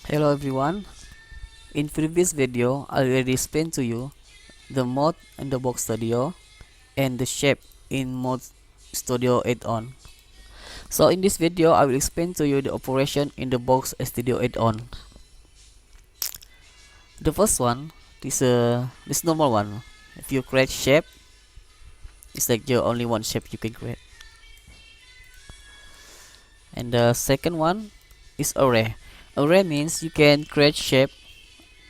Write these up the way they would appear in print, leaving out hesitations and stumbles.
Hello everyone. In previous video, I already explained to you the mode in the Box Studio and the shape in Mode Studio add-on. So in this video, I will explain to you the operation in the Box Studio add-on. The first one is this normal one. If you create shape, it's like your only one shape you can create. And the second one is array. Array means you can create shape.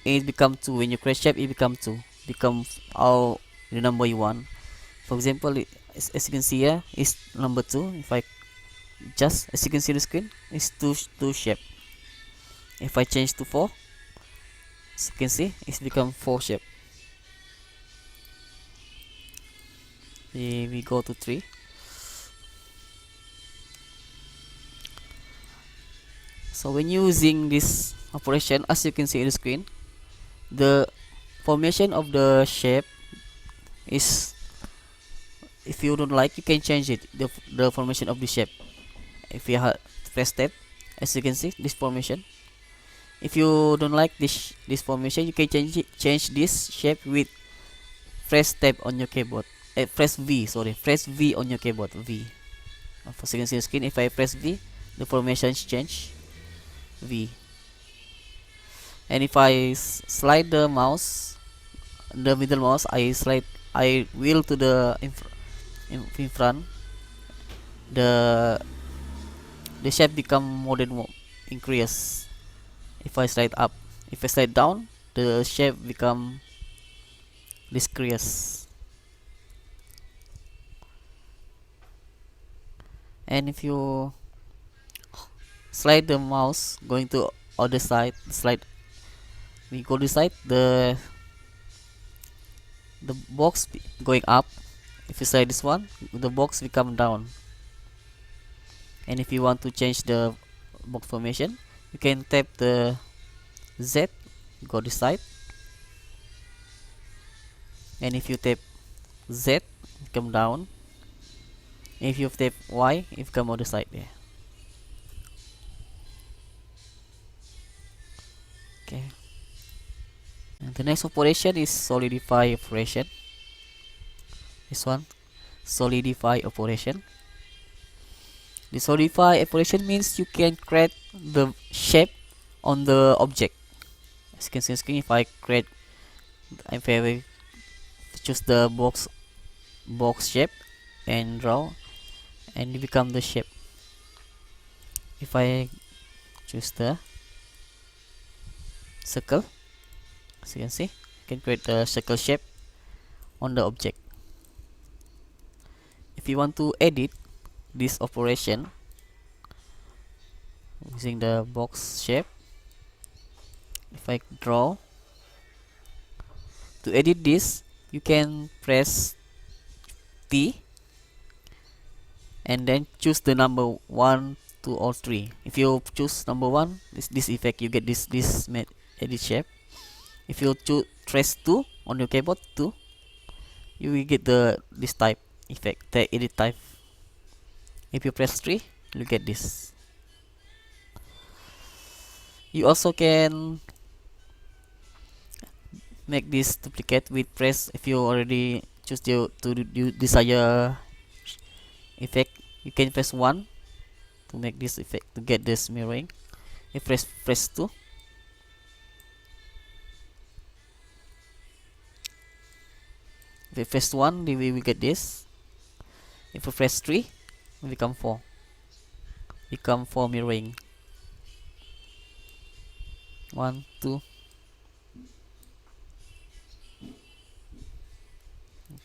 It become 2. When you create shape, it become 2. Become all the number you want. For example, as you can see here, is number 2. If I just, as you can see the screen, it's 2 shape. If I change to 4, as you can see, it's become 4 shape. We go to 3. So when using this operation, as you can see in the screen, the formation of the shape is, if you don't like, you can change it, the formation of the shape. If you press tab, as you can see this formation. If you don't like this formation, you can change this shape with press tab on your keyboard. Press V, press V on your keyboard. V. As you can see the screen, if I press V, the formations change. V. And if I slide the mouse, the middle mouse, I wheel to the in front, the shape become more than more increase. If I slide up, if I slide down, the shape become decrease. And if you slide the mouse going to other side, we go to side, the box going up. If you slide this one, the box become down. And if you want to change the box formation, you can tap the Z, go this side. And if you tap Z, come down. If you tap Y, it come on the side there. Okay. And the next operation is solidify operation. This one, solidify operation. The solidify operation means you can create the shape on the object. As you can see on screen, if I create, if I choose the box shape and draw, and it become the shape. If I choose the circle, as you can see, you can create the circle shape on the object. If you want to edit this operation using the box shape, if I draw, to edit this, you can press T and then choose the number 1, 2 or 3. If you choose number 1, this effect, you get this edit shape. If you press 2 on your keyboard, 2, you will get this type effect, the edit type. If you press 3, you get this. You also can make this duplicate with press. If you already choose to desire effect, you can press 1 to make this effect, to get this mirroring. If press 2, if you press 1, we will get this. If you press 3, it become 4. Become 4 mirroring. 1, 2.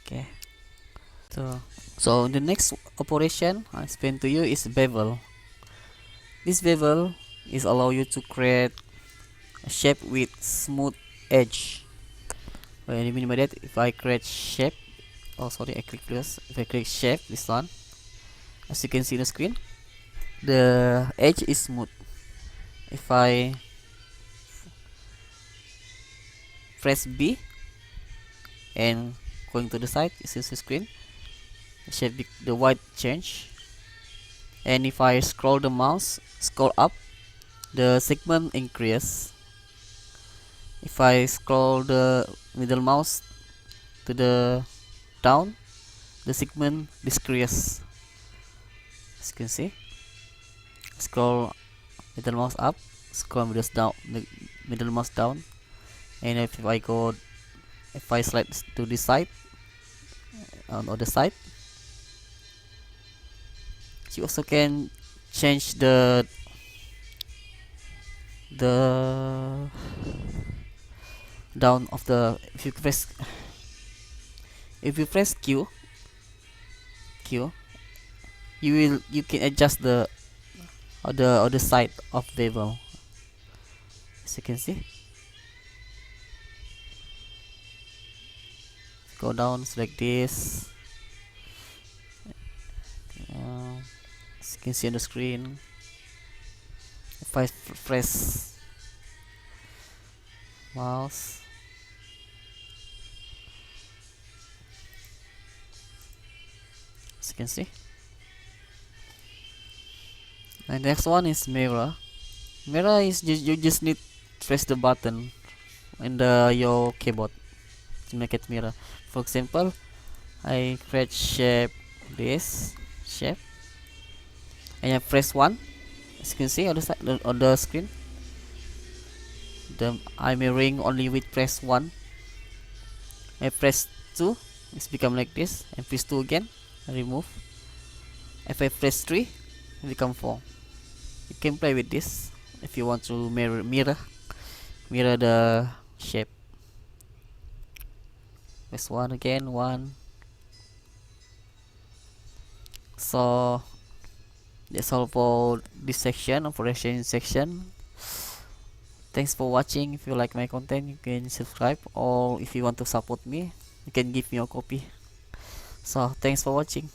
Okay. So the next operation I explain to you is bevel. This bevel is allow you to create a shape with smooth edge. What do you mean by that? If I create shape, I click this. If I click shape, this one, as you can see on the screen, the edge is smooth. If I press B and going to the side, you see the screen, the shape, the white change. And if I scroll the mouse, scroll up, the segment increase. If I scroll the middle mouse to the down, the segment decrease. As you can see, scroll middle mouse up, scroll middle mouse down, and if I slide to this side, on the other side, you also can change the down of the, if you press Q, you can adjust the other side of bevel. As you can see, go down, select this. As you can see on the screen, if I press mouse, as you can see. And next one is mirror. Mirror is you just need press the button in your keyboard to make it mirror. For example, I create shape, this shape, and I press 1. As you can see on the side, on the screen, I'm mirroring only with press 1. I press 2, it's become like this, and press 2 again, I remove. If I press 3, it become 4. You can play with this if you want to mirror the shape. Press 1 again, 1. So that's all for this section, operation section. Thanks for watching. If you like my content, you can subscribe, or if you want to support me, you can give me a copy. So thanks for watching.